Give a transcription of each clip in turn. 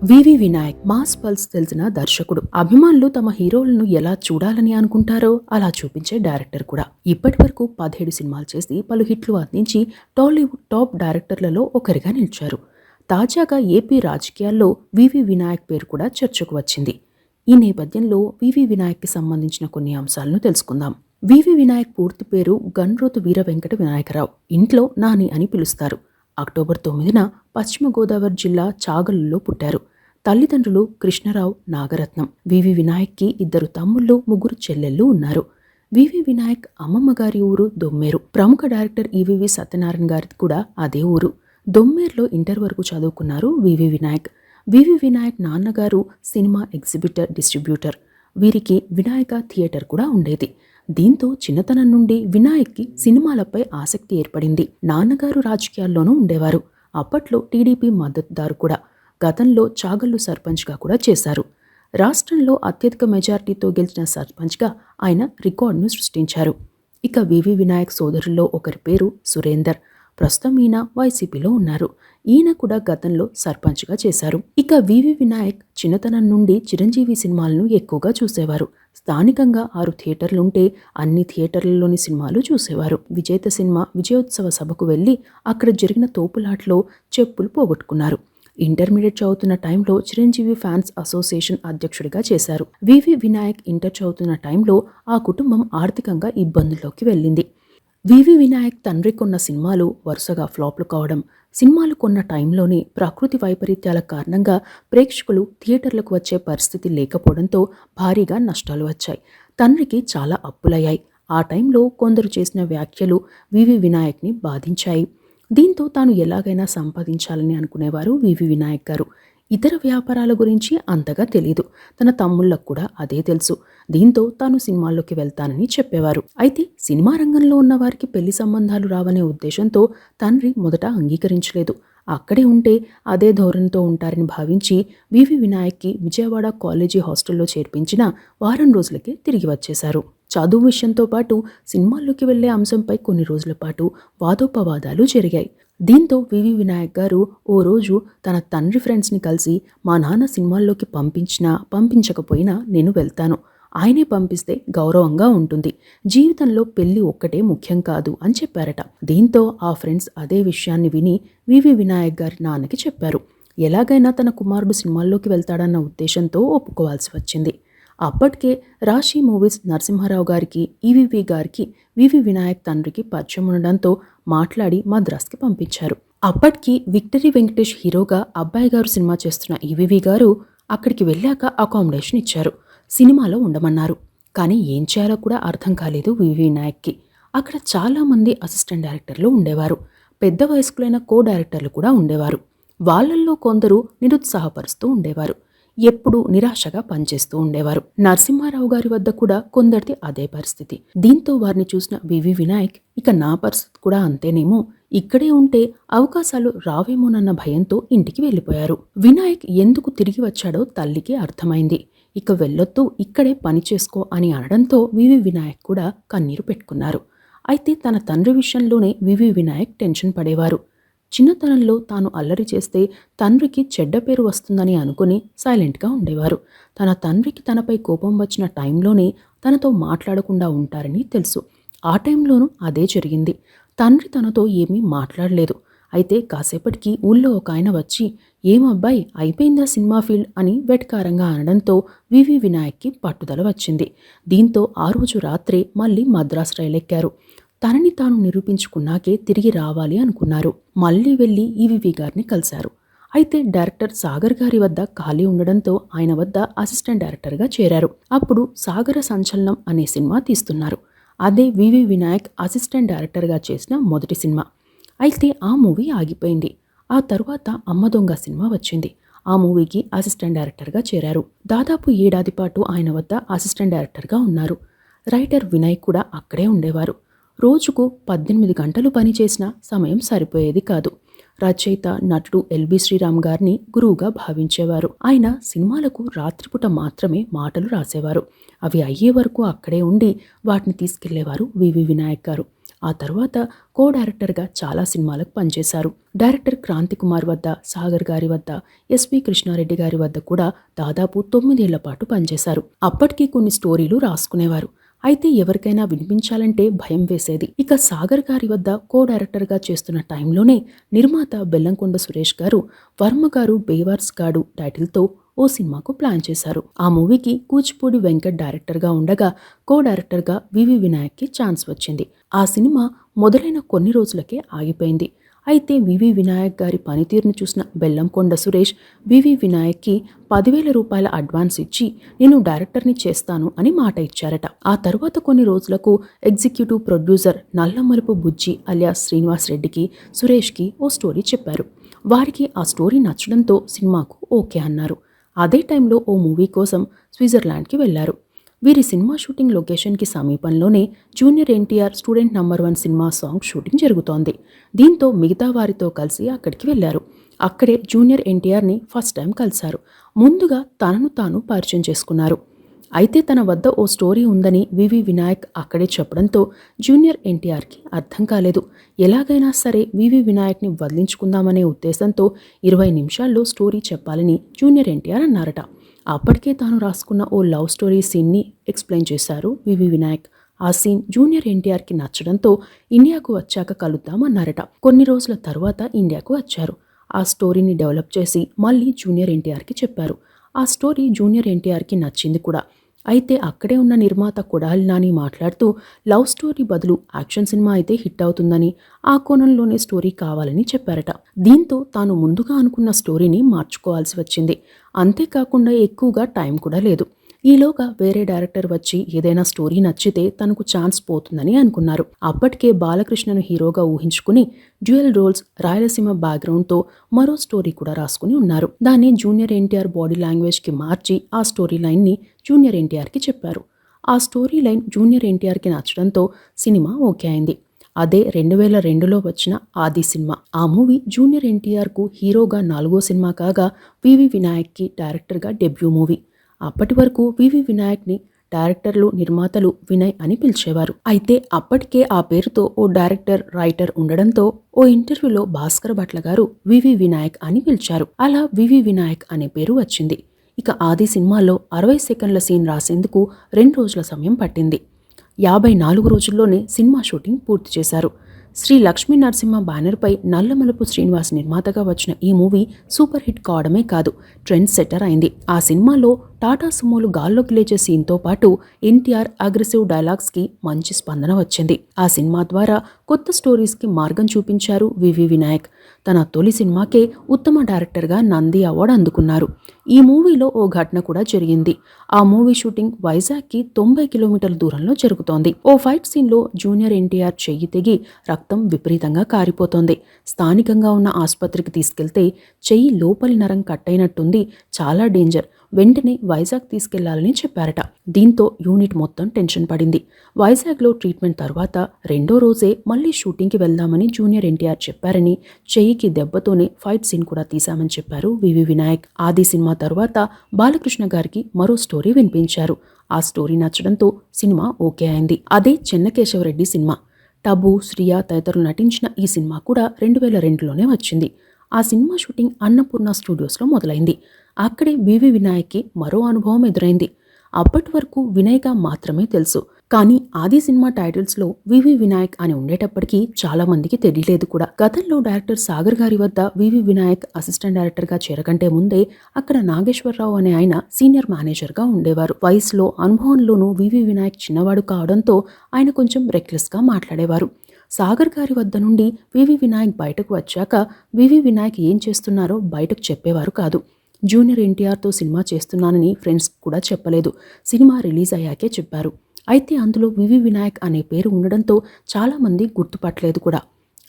వివి Vinayak mass pulse తెలిసిన దర్శకుడు. అభిమానులు తమ హీరోలను ఎలా చూడాలని అనుకుంటారో అలా చూపించే డైరెక్టర్ కూడా. ఇప్పటి వరకు 17 సినిమాలు చేసి పలు హిట్లు అందించి టాలీవుడ్ టాప్ డైరెక్టర్లలో ఒకరిగా నిలిచారు. తాజాగా ఏపీ రాజకీయాల్లో వివి వినాయక్ పేరు కూడా చర్చకు వచ్చింది. ఈ నేపథ్యంలో వివి వినాయక్కి సంబంధించిన కొన్ని అంశాలను తెలుసుకుందాం. వివి వినాయక్ పూర్తి పేరు గన్రోతు వీర వెంకట వినాయకరావు. ఇంట్లో నాని అని పిలుస్తారు. అక్టోబర్ 9న పశ్చిమ గోదావరి జిల్లా చాగలులో పుట్టారు. తల్లిదండ్రులు కృష్ణరావు, నాగరత్నం. వివి వినాయక్కి 2 తమ్ముళ్ళు, 3 చెల్లెళ్ళు ఉన్నారు. వివి వినాయక్ అమ్మమ్మ గారి ఊరు దొమ్మేరు. ప్రముఖ డైరెక్టర్ ఈవీవి సత్యనారాయణ గారిది కూడా అదే ఊరు. దొమ్మేరులో ఇంటర్ వరకు చదువుకున్నారు వివి వినాయక్. వివి వినాయక్ నాన్నగారు సినిమా ఎగ్జిబిటర్, డిస్ట్రిబ్యూటర్. వీరికి వినాయక థియేటర్ కూడా ఉండేది. దీంతో చిన్నతనం నుండి వినాయక్కి సినిమాలపై ఆసక్తి ఏర్పడింది. నాన్నగారు రాజకీయాల్లోనూ ఉండేవారు. అప్పట్లో టీడీపీ మద్దతుదారు కూడా. గతంలో చాగల్లు సర్పంచ్గా కూడా చేశారు. రాష్ట్రంలో అత్యధిక మెజార్టీతో గెలిచిన సర్పంచ్గా ఆయన రికార్డును సృష్టించారు. ఇక వివి వినాయక్ సోదరుల్లో ఒకరి పేరు సురేందర్. ప్రస్తుతం ఈయన వైసీపీలో ఉన్నారు. ఈయన కూడా గతంలో సర్పంచ్గా చేశారు. ఇక వివి వినాయక్ చిన్నతనం నుండి చిరంజీవి సినిమాలను ఎక్కువగా చూసేవారు. స్థానికంగా 6 థియేటర్లుంటే అన్ని థియేటర్లలోని సినిమాలు చూసేవారు. విజేత సినిమా విజయోత్సవ సభకు వెళ్లి అక్కడ జరిగిన తోపులాట్లో చెప్పులు పోగొట్టుకున్నారు. ఇంటర్మీడియట్ చదువుతున్న టైంలో చిరంజీవి ఫ్యాన్స్ అసోసియేషన్ అధ్యక్షుడిగా చేశారు. వివి వినాయక్ ఇంటర్ చదువుతున్న టైంలో ఆ కుటుంబం ఆర్థికంగా ఇబ్బందుల్లోకి వెళ్ళింది. వివి వినాయక్ తండ్రి కొన్న సినిమాలు వరుసగా ఫ్లాప్లు కావడం, సినిమాలు కొన్న టైంలోనే ప్రకృతి వైపరీత్యాల కారణంగా ప్రేక్షకులు థియేటర్లకు వచ్చే పరిస్థితి లేకపోవడంతో భారీగా నష్టాలు వచ్చాయి. తండ్రికి చాలా అప్పులయ్యాయి. ఆ టైంలో కొందరు చేసిన వ్యాఖ్యలు వివి వినాయక్ని బాధించాయి. దీంతో తాను ఎలాగైనా సంపాదించాలని అనుకునేవారు వివి వినాయక్ గారు. ఇతర వ్యాపారాల గురించి అంతగా తెలీదు. తన తమ్ముళ్లకు కూడా అదే తెలుసు. దీంతో తాను సినిమాల్లోకి వెళ్తానని చెప్పేవారు. అయితే సినిమా రంగంలో ఉన్న వారికి పెళ్లి సంబంధాలు రావనే ఉద్దేశంతో తండ్రి మొదట అంగీకరించలేదు. అక్కడే ఉంటే అదే ధోరణితో ఉంటారని భావించి వివి వినాయక్కి విజయవాడ కాలేజీ హాస్టల్లో చేర్పించిన వారం రోజులకే తిరిగి వచ్చేశారు. చదువు విషయంతో పాటు సినిమాల్లోకి వెళ్లే అంశంపై కొన్ని రోజుల పాటు వాదోపవాదాలు జరిగాయి. దీంతో వివి వినాయక్ గారు ఓ రోజు తన తండ్రి ఫ్రెండ్స్ని కలిసి, మా నాన్న సినిమాల్లోకి పంపించినా పంపించకపోయినా నేను వెళ్తాను, ఆయనే పంపిస్తే గౌరవంగా ఉంటుంది, జీవితంలో పెళ్లి ఒక్కటే ముఖ్యం కాదు అని చెప్పారట. దీంతో ఆ ఫ్రెండ్స్ అదే విషయాన్ని విని వివి వినాయక్ గారి నాన్నకి చెప్పారు. ఎలాగైనా తన కుమారుడు సినిమాల్లోకి వెళ్తాడన్న ఉద్దేశంతో ఒప్పుకోవాల్సి వచ్చింది. అప్పటికే రాశి మూవీస్ నరసింహారావు గారికి, ఈవీవి గారికి వివి వినాయక్ తండ్రికి పరిచయం ఉండడంతో మాట్లాడి మద్రాస్కి పంపించారు. అప్పటికి విక్టరీ వెంకటేష్ హీరోగా అబ్బాయి గారు సినిమా చేస్తున్న ఈవీవి గారు అక్కడికి వెళ్ళాక అకామిడేషన్ ఇచ్చారు. సినిమాలో ఉండమన్నారు. కానీ ఏం చేయాలో కూడా అర్థం కాలేదు వివి వినాయక్కి. అక్కడ చాలామంది అసిస్టెంట్ డైరెక్టర్లు ఉండేవారు. పెద్ద వయస్కులైన కో డైరెక్టర్లు కూడా ఉండేవారు. వాళ్ళల్లో కొందరు నిరుత్సాహపరుస్తూ ఉండేవారు. ఎప్పుడూ నిరాశగా పనిచేస్తూ ఉండేవారు. నరసింహారావు గారి వద్ద కూడా కొందరిది అదే పరిస్థితి. దీంతో వారిని చూసిన వివి వినాయక్ ఇక నా పరిస్థితి కూడా అంతేనేమో, ఇక్కడే ఉంటే అవకాశాలు రావేమోనన్న భయంతో ఇంటికి వెళ్ళిపోయారు. వినాయక్ ఎందుకు తిరిగి వచ్చాడో తల్లికి అర్థమైంది. ఇక వెళ్ళొద్దు, ఇక్కడే పని చేసుకో అని అనడంతో వివి వినాయక్ కూడా కన్నీరు పెట్టుకున్నారు. అయితే తన తండ్రి విషయంలోనే వివి వినాయక్ టెన్షన్ పడేవారు. చిన్నతనంలో తాను అల్లరి చేస్తే తండ్రికి చెడ్డ పేరు వస్తుందని అనుకుని సైలెంట్గా ఉండేవారు. తన తండ్రికి తనపై కోపం వచ్చిన టైంలోనే తనతో మాట్లాడకుండా ఉంటారని తెలుసు. ఆ టైంలోనూ అదే జరిగింది. తండ్రి తనతో ఏమీ మాట్లాడలేదు. అయితే కాసేపటికి ఊళ్ళో ఒక ఆయన వచ్చి, ఏమబ్బాయి అయిపోయిందా సినిమా ఫీల్డ్ అని వెటకారంగా అనడంతో వివి వినాయక్కి పట్టుదల వచ్చింది. దీంతో ఆ రోజు రాత్రే మళ్ళీ మద్రాస్ రైలెక్కారు. తనని తాను నిరూపించుకున్నాకే తిరిగి రావాలి అనుకున్నారు. మళ్ళీ వెళ్ళి ఈవీవి గారిని కలిశారు. అయితే డైరెక్టర్ సాగర్ గారి వద్ద ఖాళీ ఉండడంతో ఆయన వద్ద అసిస్టెంట్ డైరెక్టర్గా చేరారు. అప్పుడు సాగర సంచలనం అనే సినిమా తీస్తున్నారు. అదే వివి వినాయక్ అసిస్టెంట్ డైరెక్టర్గా చేసిన మొదటి సినిమా. అయితే ఆ మూవీ ఆగిపోయింది. ఆ తర్వాత అమ్మ దొంగ సినిమా వచ్చింది. ఆ మూవీకి అసిస్టెంట్ డైరెక్టర్గా చేరారు. దాదాపు ఏడాది పాటు ఆయన వద్ద అసిస్టెంట్ డైరెక్టర్గా ఉన్నారు. రైటర్ వినయ్ కూడా అక్కడే ఉండేవారు. రోజుకు 18 గంటలు పనిచేసిన సమయం సరిపోయేది కాదు. రచయిత, నటుడు ఎల్బి శ్రీరామ్ గారిని గురువుగా భావించేవారు. ఆయన సినిమాలకు రాత్రిపూట మాత్రమే మాటలు రాసేవారు. అవి అయ్యే వరకు అక్కడే ఉండి వాటిని తీసుకెళ్లేవారు వివి వినాయక్ గారు. ఆ తర్వాత కో డైరెక్టర్గా చాలా సినిమాలకు పనిచేశారు. డైరెక్టర్ క్రాంతి కుమార్ వద్ద, సాగర్ గారి వద్ద, ఎస్వి కృష్ణారెడ్డి గారి వద్ద కూడా దాదాపు 9 ఏళ్ల పాటు పనిచేశారు. అప్పటికి కొన్ని స్టోరీలు రాసుకునేవారు. అయితే ఎవరికైనా వినిపించాలంటే భయం వేసేది. ఇక సాగర్ గారి వద్ద కో డైరెక్టర్గా చేస్తున్న టైంలోనే నిర్మాత బెల్లంకొండ సురేష్ గారు వర్మ గారు బేవార్స్ గాడు టైటిల్తో ఓ సినిమాకు ప్లాన్ చేశారు. ఆ మూవీకి కూచిపూడి వెంకట్ డైరెక్టర్గా ఉండగా కో డైరెక్టర్గా వివి వినాయక్కి ఛాన్స్ వచ్చింది. ఆ సినిమా మొదలైన కొన్ని రోజులకే ఆగిపోయింది. అయితే వివి వినాయక్ గారి పనితీరును చూసిన బెల్లంకొండ సురేష్ వివి వినాయక్కి 10,000 రూపాయల అడ్వాన్స్ ఇచ్చి నేను డైరెక్టర్ని చేస్తాను అని మాట ఇచ్చారట. ఆ తర్వాత కొన్ని రోజులకు ఎగ్జిక్యూటివ్ ప్రొడ్యూసర్ నల్లమలుపు బుజ్జి అలియాస్ శ్రీనివాస్ రెడ్డికి సురేష్కి ఓ స్టోరీ చెప్పారు. వారికి ఆ స్టోరీ నచ్చడంతో సినిమాకు ఓకే అన్నారు. అదే టైంలో ఓ మూవీ కోసం స్విట్జర్లాండ్కి వెళ్లారు. వీరి సినిమా షూటింగ్ లొకేషన్కి సమీపంలోనే junior NTR student number 1 cinema song shooting జరుగుతోంది. దీంతో మిగతా వారితో కలిసి అక్కడికి వెళ్లారు. అక్కడే జూనియర్ ఎన్టీఆర్ని ఫస్ట్ టైం కలిశారు. ముందుగా తనను తాను పరిచయం చేసుకున్నారు. అయితే తన వద్ద ఓ స్టోరీ ఉందని వివి వినాయక్ అక్కడే చెప్పడంతో జూనియర్ ఎన్టీఆర్కి అర్థం కాలేదు. ఎలాగైనా సరే వివి వినాయక్ని వదిలించుకుందామనే ఉద్దేశంతో 20 నిమిషాల్లో స్టోరీ చెప్పాలని జూనియర్ ఎన్టీఆర్ అన్నారట. అప్పటికే తాను రాసుకున్న ఓ లవ్ స్టోరీ సీన్ని ఎక్స్ప్లెయిన్ చేశారు వివి వినాయక్. ఆ సీన్ జూనియర్ ఎన్టీఆర్కి నచ్చడంతో ఇండియాకు వచ్చాక కలుద్దామన్నారట. కొన్ని రోజుల తర్వాత ఇండియాకు వచ్చారు. ఆ స్టోరీని డెవలప్ చేసి మళ్ళీ జూనియర్ ఎన్టీఆర్కి చెప్పారు. ఆ స్టోరీ జూనియర్ ఎన్టీఆర్కి నచ్చింది కూడా. అయితే అక్కడే ఉన్న నిర్మాత కొడాలి నాని మాట్లాడుతూ లవ్ స్టోరీ బదులు యాక్షన్ సినిమా అయితే హిట్ అవుతుందని, ఆ కోణంలోనే స్టోరీ కావాలని చెప్పారట. దీంతో తాను ముందుగా అనుకున్న స్టోరీని మార్చుకోవాల్సి వచ్చింది. అంతేకాకుండా ఎక్కువగా టైం కూడా లేదు. ఈలోగా వేరే డైరెక్టర్ వచ్చి ఏదైనా స్టోరీ నచ్చితే తనకు ఛాన్స్ పోతుందని అనుకున్నారు. అప్పటికే బాలకృష్ణను హీరోగా ఊహించుకుని డ్యూయల్ రోల్స్, రాయలసీమ బ్యాక్గ్రౌండ్తో మరో స్టోరీ కూడా రాసుకుని ఉన్నారు. దాన్ని జూనియర్ ఎన్టీఆర్ బాడీ లాంగ్వేజ్కి మార్చి ఆ స్టోరీ లైన్ని జూనియర్ ఎన్టీఆర్కి చెప్పారు. ఆ స్టోరీ లైన్ జూనియర్ ఎన్టీఆర్కి నచ్చడంతో సినిమా ఓకే అయింది. అదే 2002లో వచ్చిన ఆది సినిమా. ఆ మూవీ జూనియర్ ఎన్టీఆర్కు హీరోగా 4వ సినిమా కాగా వివి వినాయక్కి డైరెక్టర్గా డెబ్యూ మూవీ. అప్పటి వరకు వివి వినాయక్ని డైరెక్టర్లు, నిర్మాతలు వినయ్ అని పిలిచేవారు. అయితే అప్పటికే ఆ పేరుతో ఓ డైరెక్టర్, రైటర్ ఉండడంతో ఓ ఇంటర్వ్యూలో భాస్కర్ భట్ల గారు వివి వినాయక్ అని పిలిచారు. అలా వివి వినాయక్ అనే పేరు వచ్చింది. ఇక ఆది సినిమాలో 60 సెకండ్ల సీన్ రాసేందుకు 2 రోజుల సమయం పట్టింది. 54 రోజుల్లోనే సినిమా షూటింగ్ పూర్తి చేశారు. శ్రీ లక్ష్మీ నరసింహ బ్యానర్పై నల్లమలుపు శ్రీనివాస్ నిర్మాతగా వచ్చిన ఈ మూవీ సూపర్ హిట్ కావడమే కాదు, ట్రెండ్ సెట్టర్ అయింది. ఆ సినిమాలో టాటా సుమోలు గాల్లోకి లేచే సీన్తో పాటు ఎన్టీఆర్ అగ్రెసివ్ డైలాగ్స్కి మంచి స్పందన వచ్చింది. ఆ సినిమా ద్వారా కొత్త స్టోరీస్కి మార్గం చూపించారు వివి వినాయక్. తన తొలి సినిమాకే ఉత్తమ డైరెక్టర్గా నంది అవార్డు అందుకున్నారు. ఈ మూవీలో ఓ ఘటన కూడా జరిగింది. ఆ మూవీ షూటింగ్ వైజాగ్కి 90 కిలోమీటర్ల దూరంలో జరుగుతోంది. ఓ ఫైట్ సీన్లో జూనియర్ ఎన్టీఆర్ చెయ్యి తెగి రక్తం విపరీతంగా కారిపోతోంది. స్థానికంగా ఉన్న ఆసుపత్రికి తీసుకెళ్తే చెయ్యి లోపలి నరం కట్టయినట్టుంది, చాలా డేంజర్, వెంటనే వైజాగ్ తీసుకెళ్లాలని చెప్పారట. దీంతో యూనిట్ మొత్తం టెన్షన్ పడింది. వైజాగ్లో ట్రీట్మెంట్ తర్వాత 2వ రోజే మళ్లీ షూటింగ్కి వెళ్దామని జూనియర్ ఎన్టీఆర్ చెప్పారని, చెయ్యికి దెబ్బతోనే ఫైట్ సీన్ కూడా తీశామని చెప్పారు వివి వినాయక్. ఆది సినిమా తర్వాత బాలకృష్ణ గారికి మరో స్టోరీ వినిపించారు. ఆ స్టోరీ నచ్చడంతో సినిమా ఓకే అయింది. అదే చెన్నకేశవరెడ్డి సినిమా. టబు, శ్రియా తదితరులు నటించిన ఈ సినిమా కూడా 2002లోనే వచ్చింది. ఆ సినిమా షూటింగ్ అన్నపూర్ణ స్టూడియోస్లో మొదలైంది. అక్కడే వివి వినాయక్కి మరో అనుభవం ఎదురైంది. అప్పటి వరకు వినయ్గా మాత్రమే తెలుసు. కానీ ఆది సినిమా టైటిల్స్లో వివి వినాయక్ అని ఉండేటప్పటికీ చాలా మందికి తెలియలేదు కూడా. గతంలో డైరెక్టర్ సాగర్ గారి వద్ద వివి వినాయక్ అసిస్టెంట్ డైరెక్టర్గా చేరకంటే ముందే అక్కడ నాగేశ్వరరావు అనే ఆయన సీనియర్ మేనేజర్గా ఉండేవారు. వయసులో, అనుభవంలోనూ వివి వినాయక్ చిన్నవాడు కావడంతో ఆయన కొంచెం రెక్లెస్గా మాట్లాడేవారు. సాగర్ గారి వద్ద నుండి వివి వినాయక్ బయటకు వచ్చాక వివి వినాయక్ ఏం చేస్తున్నారో బయటకు చెప్పేవారు కాదు. జూనియర్ ఎన్టీఆర్తో సినిమా చేస్తున్నానని ఫ్రెండ్స్ కూడా చెప్పలేదు. సినిమా రిలీజ్ అయ్యాకే చెప్పారు. అయితే అందులో వివి వినాయక్ అనే పేరు ఉండడంతో చాలామంది గుర్తుపట్టలేదు కూడా.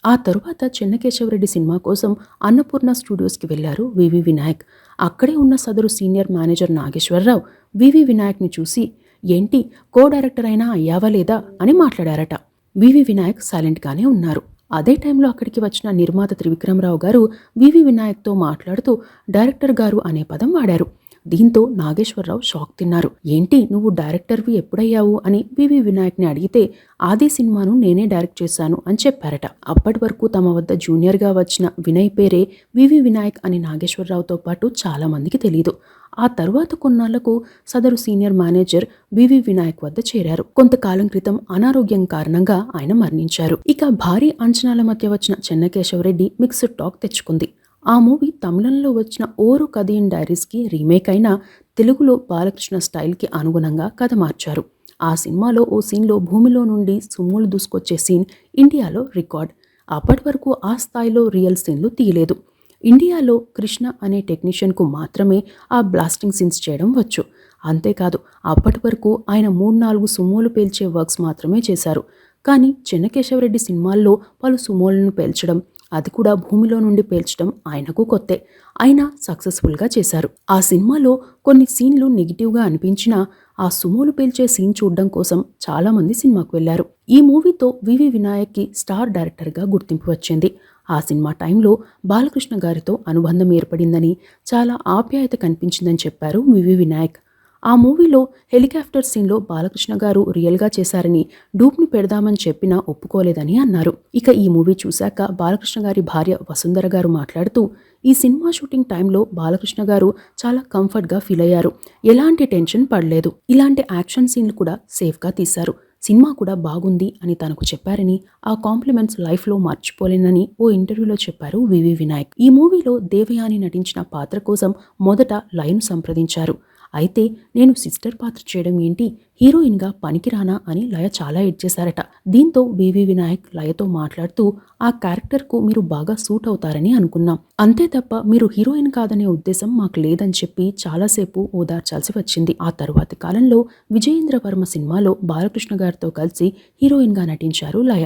ఆ తరువాత చెన్నకేశవరెడ్డి సినిమా కోసం అన్నపూర్ణ స్టూడియోస్కి వెళ్లారు వివి వినాయక్. అక్కడే ఉన్న సదరు సీనియర్ మేనేజర్ నాగేశ్వరరావు వివి వినాయక్ని చూసి, ఏంటి కో డైరెక్టర్ అయినా అయ్యావా లేదా అని మాట్లాడారట. వివి వినాయక్ సైలెంట్గానే ఉన్నారు. అదే టైంలో అక్కడికి వచ్చిన నిర్మాత త్రివిక్రమరావు గారు వివి వినాయక్తో మాట్లాడుతూ డైరెక్టర్ గారు అనే పదం వాడారు. దీంతో నాగేశ్వరరావు షాక్ తిన్నారు. ఏంటి నువ్వు డైరెక్టర్వి ఎప్పుడయ్యావు అని వివి వినాయక్ని అడిగితే ఆది సినిమాను నేనే డైరెక్ట్ చేశాను అని చెప్పారట. అప్పటి వరకు తమ వద్ద జూనియర్గా వచ్చిన వినయ్ పేరే వివి వినాయక్ అని నాగేశ్వరరావుతో పాటు చాలా మందికి తెలియదు. ఆ తర్వాత కొన్నాళ్లకు సదరు సీనియర్ మేనేజర్ వివి వినాయక్ వద్ద చేరారు. కొంతకాలం క్రితం అనారోగ్యం కారణంగా ఆయన మరణించారు. ఇక భారీ అంచనాల మధ్య వచ్చిన చెన్నకేశవరెడ్డి మిక్స్డ్ టాక్ తెచ్చుకుంది. ఆ మూవీ తమిళంలో వచ్చిన ఓరు కథియన్ డైరీస్కి రీమేక్ అయిన తెలుగులో బాలకృష్ణ స్టైల్కి అనుగుణంగా కథ మార్చారు. ఆ సినిమాలో ఓ సీన్లో భూమిలో నుండి సుమ్ములు దూసుకొచ్చే సీన్ ఇండియాలో రికార్డ్. అప్పటి వరకు ఆ స్థాయిలో రియల్ సీన్లు తీయలేదు. ఇండియాలో కృష్ణ అనే టెక్నీషియన్కు మాత్రమే ఆ బ్లాస్టింగ్ సీన్స్ చేయడం వచ్చు. అంతేకాదు అప్పటి వరకు ఆయన 3-4 సుమోలు పేల్చే వర్క్స్ మాత్రమే చేశారు. కానీ చెన్నకేశవరెడ్డి సినిమాల్లో పలు సుమోలను పేల్చడం, అది కూడా భూమిలో నుండి పేల్చడం ఆయనకు కొత్తే. అయినా సక్సెస్ఫుల్గా చేశారు. ఆ సినిమాలో కొన్ని సీన్లు నెగిటివ్గా అనిపించినా ఆ సుమోలు పేల్చే సీన్ చూడడం కోసం చాలామంది సినిమాకు వెళ్లారు. ఈ మూవీతో వివి వినాయక్కి స్టార్ డైరెక్టర్గా గుర్తింపు వచ్చింది. ఆ సినిమా టైంలో బాలకృష్ణ గారితో అనుబంధం ఏర్పడిందని, చాలా ఆప్యాయత కనిపించిందని చెప్పారు వివి వినాయక్. ఆ మూవీలో హెలికాప్టర్ సీన్లో బాలకృష్ణ గారు రియల్గా చేశారని, డూప్ని పెడదామని చెప్పినా ఒప్పుకోలేదని అన్నారు. ఇక ఈ మూవీ చూశాక బాలకృష్ణ గారి భార్య వసుంధర గారు మాట్లాడుతూ, ఈ సినిమా షూటింగ్ టైంలో బాలకృష్ణ గారు చాలా కంఫర్ట్గా ఫీల్ అయ్యారు. ఎలాంటి టెన్షన్ పడలేదు. ఇలాంటి యాక్షన్ సీన్లు కూడా సేఫ్గా తీశారు. సినిమా కూడా బాగుంది అని తనకు చెప్పారని, ఆ కాంప్లిమెంట్స్ లైఫ్లో మర్చిపోలేనని ఓ ఇంటర్వ్యూలో చెప్పారు వివి వినాయక్. ఈ మూవీలో దేవయాని నటించిన పాత్ర కోసం మొదట లయను సంప్రదించారు. అయితే నేను సిస్టర్ పాత్ర చేయడం ఏంటి, హీరోయిన్గా పనికిరానా అని లయ చాలా ఏడ్చేశారట. దీంతో వివి వినాయక్ లయతో మాట్లాడుతూ, ఆ క్యారెక్టర్కు మీరు బాగా సూట్ అవుతారని అనుకున్నాం, అంతే తప్ప మీరు హీరోయిన్ కాదనే ఉద్దేశం మాకు లేదని చెప్పి చాలాసేపు ఓదార్చాల్సి వచ్చింది. ఆ తరువాతి కాలంలో విజయేంద్ర వర్మ సినిమాలో బాలకృష్ణ గారితో కలిసి హీరోయిన్గా నటించారు లయ.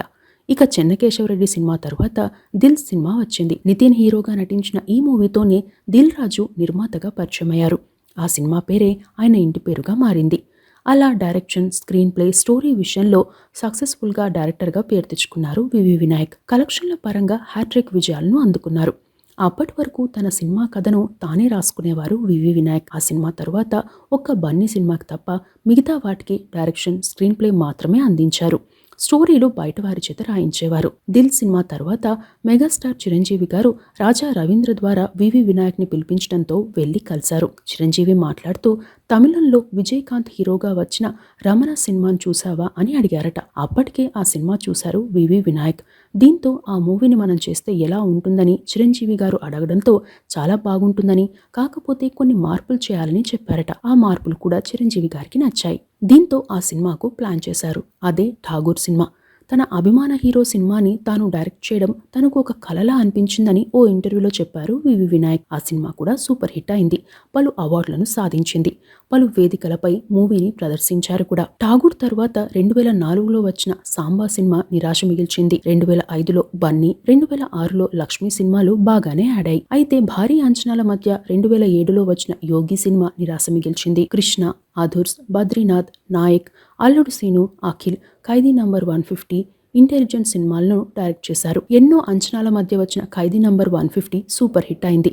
ఇక చెన్నకేశవరెడ్డి సినిమా తర్వాత దిల్ సినిమా వచ్చింది. నితిన్ హీరోగా నటించిన ఈ మూవీతోనే దిల్ రాజు నిర్మాతగా పరిచయమయ్యారు. ఆ సినిమా పేరే ఆయన ఇంటి పేరుగా మారింది. అలా డైరెక్షన్, స్క్రీన్ ప్లే, స్టోరీ విషయంలో సక్సెస్ఫుల్గా డైరెక్టర్గా పేరు తెచ్చుకున్నారు వివి వినాయక్. కలెక్షన్ల పరంగా హ్యాట్రిక్ విజయాలను అందుకున్నారు. అప్పటి వరకు తన సినిమా కథను తానే రాసుకునేవారు వివి వినాయక్. ఆ సినిమా తర్వాత ఒక్క బన్నీ సినిమాకి తప్ప మిగతా వాటికి డైరెక్షన్, స్క్రీన్ ప్లే మాత్రమే అందించారు. స్టోరీలు బయటవారి చేత రాయించేవారు. దిల్ సినిమా తర్వాత మెగాస్టార్ చిరంజీవి గారు రాజా రవీంద్ర ద్వారా వివి వినాయక్ని పిలిపించడంతో వెళ్లి కలిశారు. చిరంజీవి మాట్లాడుతూ, తమిళంలో విజయకాంత్ హీరోగా వచ్చిన రమణ సినిమాను చూసావా అని అడిగారట. అప్పటికే ఆ సినిమా చూశారు వివి వినాయక్. దీంతో ఆ మూవీని మనం చేస్తే ఎలా ఉంటుందని చిరంజీవి గారు అడగడంతో చాలా బాగుంటుందని, కాకపోతే కొన్ని మార్పులు చేయాలని చెప్పారట. ఆ మార్పులు కూడా చిరంజీవి గారికి నచ్చాయి. దీంతో ఆ సినిమాకు ప్లాన్ చేశారు. అదే ఠాగూర్ సినిమా. తన అభిమాన హీరో సినిమాని తాను డైరెక్ట్ చేయడం తనకు ఒక కలలా అనిపించిందని ఓ ఇంటర్వ్యూలో చెప్పారు వివి వినాయక్. ఆ సినిమా కూడా సూపర్ హిట్ అయింది. పలు అవార్డులను సాధించింది. పలు వేదికలపై మూవీని ప్రదర్శించారు కూడా. ఠాగూర్ తర్వాత 2004లో వచ్చిన సాంబా సినిమా నిరాశ మిగిల్చింది. 2005లో బన్నీ, 2006లో లక్ష్మి సినిమాలు బాగానే ఆడాయి. అయితే భారీ అంచనాల మధ్య 2007లో వచ్చిన యోగి సినిమా నిరాశ మిగిల్చింది. కృష్ణ, అధుర్స్, బద్రీనాథ్, నాయక్, అల్లుడు సీను, అఖిల్, ఖైదీ నంబర్ 150, ఇంటెలిజెంట్ సినిమాలను డైరెక్ట్ చేశారు. ఎన్నో అంచనాల మధ్య వచ్చిన ఖైదీ నంబర్ 150 సూపర్ హిట్ అయింది.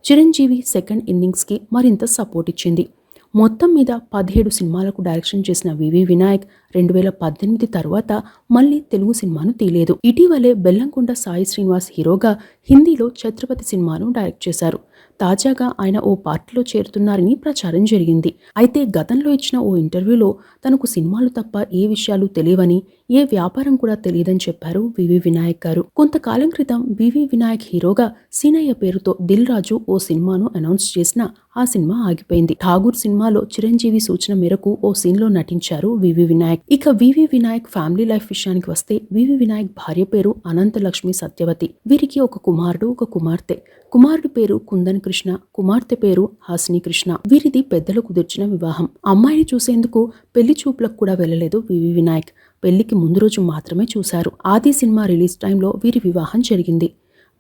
చిరంజీవి సెకండ్ ఇన్నింగ్స్కి మరింత సపోర్ట్ ఇచ్చింది. మొత్తం మీద 17 సినిమాలకు డైరెక్షన్ చేసిన వివి వినాయక్ 2018 తర్వాత మళ్ళీ తెలుగు సినిమాను తీయలేదు. ఇటీవలే బెల్లంకొండ సాయి శ్రీనివాస్ హీరోగా హిందీలో ఛత్రపతి సినిమాను డైరెక్ట్ చేశారు. తాజాగా ఆయన ఓ పార్టీలో చేరుతున్నారని ప్రచారం జరిగింది. అయితే గతంలో ఇచ్చిన ఓ ఇంటర్వ్యూలో తనకు సినిమాలు తప్ప ఏ విషయాలు తెలియవని, ఏ వ్యాపారం కూడా తెలియదని చెప్పారు వివి వినాయక్ గారు. కొంతకాలం క్రితం వివి వినాయక్ హీరోగా సీనయ్య పేరుతో దిల్ రాజు ఓ సినిమాను అనౌన్స్ చేసినా ఆ సినిమా ఆగిపోయింది. ఠాగూర్ సినిమాలో చిరంజీవి సూచన మేరకు ఓ సీన్లో నటించారు వివి వినాయక్. ఇక వివి వినాయక్ ఫ్యామిలీ లైఫ్ విషయానికి వస్తే వివి వినాయక్ భార్య పేరు అనంతలక్ష్మి సత్యవతి. వీరికి ఒక కుమారుడు, ఒక కుమార్తె. కుమారుడి పేరు కుందన్ కృష్ణ, కుమార్తె పేరు హాసిని కృష్ణ. వీరిది పెద్దలు కుదిర్చిన వివాహం. అమ్మాయిని చూసేందుకు పెళ్లి చూపులకు కూడా వెళ్లలేదు వివి వినాయక్. పెళ్లికి ముందు రోజు మాత్రమే చూశారు. ఆది సినిమా రిలీజ్ టైంలో వీరి వివాహం జరిగింది.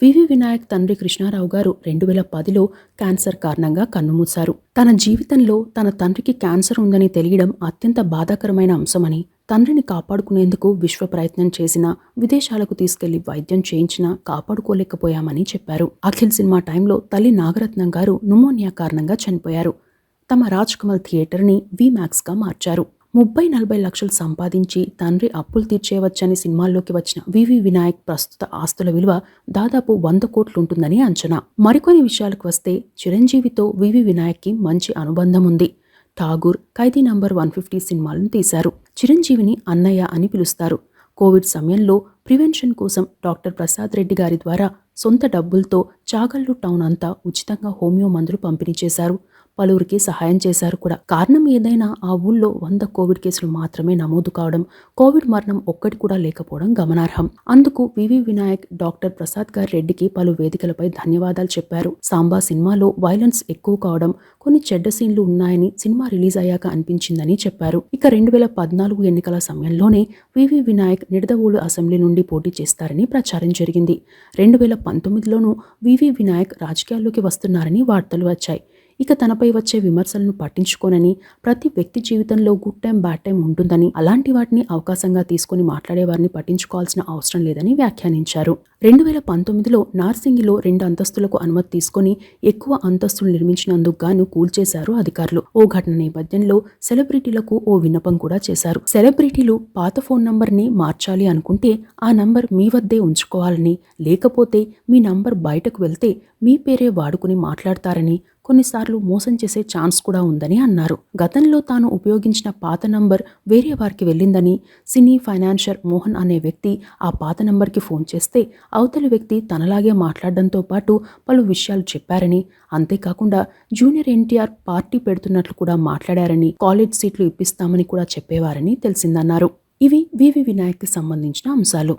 వివి వినాయక్ తండ్రి కృష్ణారావు గారు 2010లో క్యాన్సర్ కారణంగా కన్నుమూశారు. తన జీవితంలో తన తండ్రికి క్యాన్సర్ ఉందని తెలియడం అత్యంత బాధాకరమైన అంశమని, తండ్రిని కాపాడుకునేందుకు విశ్వ ప్రయత్నం చేసినా, విదేశాలకు తీసుకెళ్లి వైద్యం చేయించినా కాపాడుకోలేకపోయామని చెప్పారు. అఖిల్ సినిమా టైంలో తల్లి నాగరత్నం గారు న్యూమోనియా కారణంగా చనిపోయారు. తమ రాజ్ కమల్ థియేటర్ని వీమాక్స్గా మార్చారు. 30-40 లక్షలు సంపాదించి తండ్రి అప్పులు తీర్చేయవచ్చని సినిమాల్లోకి వచ్చిన వివి వినాయక్ ప్రస్తుత ఆస్తుల విలువ దాదాపు 100 కోట్లుంటుందని అంచనా. మరికొన్ని విషయాలకు వస్తే చిరంజీవితో వివి వినాయక్కి మంచి అనుబంధం ఉంది. ఠాగూర్, ఖైదీ నంబర్ 150 సినిమాలను తీశారు. చిరంజీవిని అన్నయ్య అని పిలుస్తారు. కోవిడ్ సమయంలో ప్రివెన్షన్ కోసం డాక్టర్ ప్రసాద్ రెడ్డి గారి ద్వారా సొంత డబ్బులతో చాగల్లు టౌన్ అంతా ఉచితంగా హోమియో మందులు పంపిణీ చేశారు. పలువురికి సహాయం చేశారు కూడా. కారణం ఏదైనా ఆ ఊళ్ళో 100 కోవిడ్ కేసులు మాత్రమే నమోదు కావడం, కోవిడ్ మరణం ఒక్కటి కూడా లేకపోవడం గమనార్హం. అందుకు వివి వినాయక్ డాక్టర్ ప్రసాద్ గారి రెడ్డికి పలు వేదికలపై ధన్యవాదాలు చెప్పారు. సాంబా సినిమాలో వైలెన్స్ ఎక్కువ కావడం, కొన్ని చెడ్డ సీన్లు ఉన్నాయని సినిమా రిలీజ్ అయ్యాక అనిపించిందని చెప్పారు. ఇక 2014 ఎన్నికల సమయంలోనే వివి వినాయక్ నిడదవోలు అసెంబ్లీ నుండి పోటీ చేస్తారని ప్రచారం జరిగింది. 2019లోనూ వివి వినాయక్ రాజకీయాల్లోకి వస్తున్నారని వార్తలు వచ్చాయి. ఇక తనపై వచ్చే విమర్శలను పట్టించుకోనని, ప్రతి వ్యక్తి జీవితంలో గుడ్ టైం బ్యాడ్ టైం ఉంటుందని, అలాంటి వాటిని అవకాశంగా తీసుకుని మాట్లాడే వారిని పట్టించుకోవాల్సిన అవసరం లేదని వ్యాఖ్యానించారు. 2019లో నార్సింగిలో 2 అంతస్తులకు అనుమతి తీసుకుని ఎక్కువ అంతస్తులు నిర్మించినందుకు గాను కూల్చేశారు అధికారులు. ఓ ఘటన నేపథ్యంలో సెలబ్రిటీలకు ఓ విన్నపం కూడా చేశారు. సెలబ్రిటీలు పాత ఫోన్ నంబర్ని మార్చాలి అనుకుంటే ఆ నంబర్ మీ వద్దే ఉంచుకోవాలని, లేకపోతే మీ నంబర్ బయటకు వెళ్తే మీ పేరే వాడుకుని మాట్లాడతారని, కొన్నిసార్లు మోసం చేసే ఛాన్స్ కూడా ఉందని అన్నారు. గతంలో తాను ఉపయోగించిన పాత నంబర్ వేరే వారికి వెళ్ళిందని, సినీ ఫైనాన్షియర్ మోహన్ అనే వ్యక్తి ఆ పాత నంబర్కి ఫోన్ చేస్తే అవతలి వ్యక్తి తనలాగే మాట్లాడడంతో పాటు పలు విషయాలు చెప్పారని, అంతేకాకుండా జూనియర్ ఎన్టీఆర్ పార్టీ పెడుతున్నట్లు కూడా మాట్లాడారని, కాలేజ్ సీట్లు ఇప్పిస్తామని కూడా చెప్పేవారని తెలిసిందన్నారు. ఇవి వివి వినాయక్కి సంబంధించిన అంశాలు.